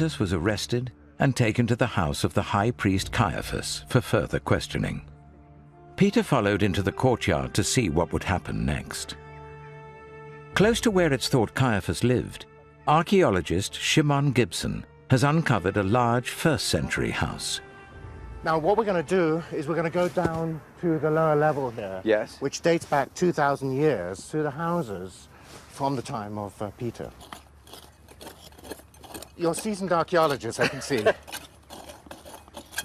Jesus was arrested and taken to the house of the high priest Caiaphas for further questioning. Peter followed into the courtyard to see what would happen next. Close to where it's thought Caiaphas lived, archaeologist Shimon Gibson has uncovered a large first-century house. Now, what we're going to do is we're going to go down to the lower level here, yes, which dates back 2,000 years to the houses from the time of Peter. You're seasoned archaeologists, I can see.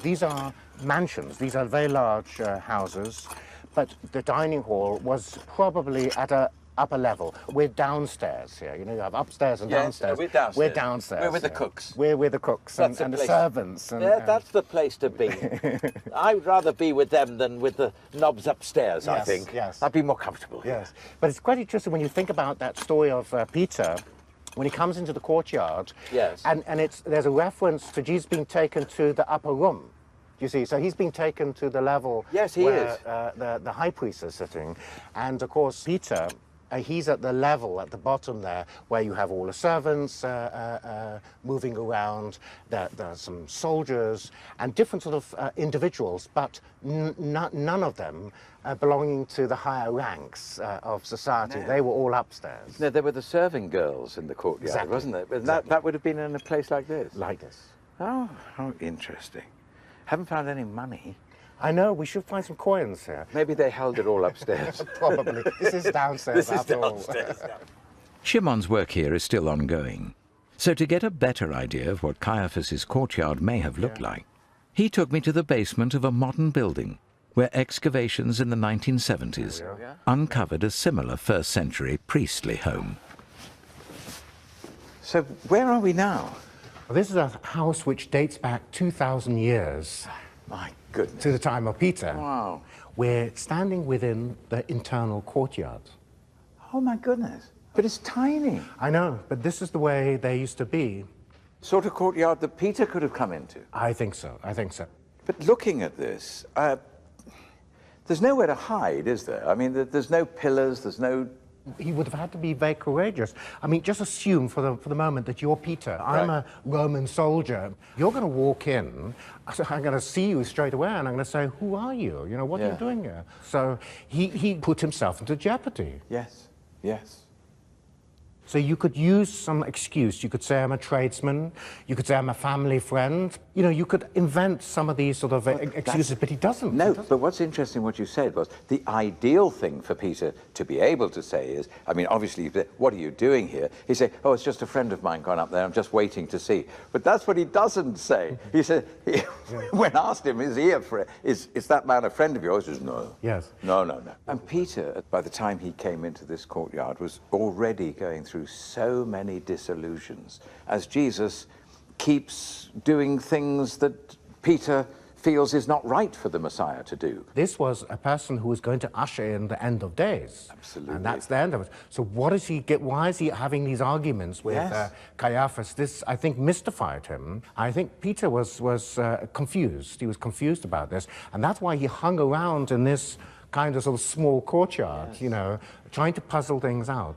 These are mansions. These are very large houses, but the dining hall was probably at a upper level. We're downstairs here. You know, you have upstairs and downstairs. We're downstairs. We're downstairs. We're with the cooks. We're with the cooks and the servants. And, yeah, that's the place to be. I'd rather be with them than with the knobs upstairs, yes, I think. Yes. I'd be more comfortable. Yes. But it's quite interesting when you think about that story of Peter, when he comes into the courtyard. Yes. And there's a reference to Jesus being taken to the upper room. You see, so he's been taken to the level yes, he where is. The high priest is sitting. And of course, Peter, he's at the level at the bottom there where you have all the servants moving around. There are some soldiers and different sort of individuals, but none of them belonging to the higher ranks of society. No. They were all upstairs. No, there were the serving girls in the courtyard, exactly. Wasn't there? But exactly. that would have been in a place like this? Like this. Oh, how interesting. Haven't found any money. I know, we should find some coins here. Maybe they held it all upstairs. Probably. This is downstairs after all. Shimon's work here is still ongoing. So to get a better idea of what Caiaphas's courtyard may have looked like, he took me to the basement of a modern building where excavations in the 1970s uncovered a similar first-century priestly home. So where are we now? Well, this is a house which dates back 2,000 years. My goodness. To the time of Peter. Wow. We're standing within the internal courtyard. Oh my goodness. But it's tiny. I know, but this is the way they used to be. Sort of courtyard that Peter could have come into. I think so, I think so. But looking at this, there's nowhere to hide, is there? I mean, there's no pillars, there's no... He would have had to be very courageous. I mean, just assume for the moment that you're Peter. Right. I'm a Roman soldier. You're going to walk in, I'm going to see you straight away, and I'm going to say, who are you? You know, what are you doing here? So he put himself into jeopardy. Yes, yes. So you could use some excuse. You could say, I'm a tradesman. You could say, I'm a family friend. You know, you could invent some of these sort of excuses, but he doesn't. No, but what's interesting, what you said was, the ideal thing for Peter to be able to say is, I mean, obviously, what are you doing here? He say, oh, it's just a friend of mine gone up there, I'm just waiting to see. But that's what he doesn't say. He said, when asked him, is that man a friend of yours? He says, no. Yes. No, no, no. And Peter, by the time he came into this courtyard, was already going through so many disillusions as Jesus keeps doing things that Peter feels is not right for the Messiah to do. This was a person who was going to usher in the end of days. Absolutely. And that's the end of it. So what does he get? Why is he having these arguments with Caiaphas? This, I think, mystified him. I think Peter was confused. He was confused about this. And that's why he hung around in this kind of sort of small courtyard, you know, trying to puzzle things out.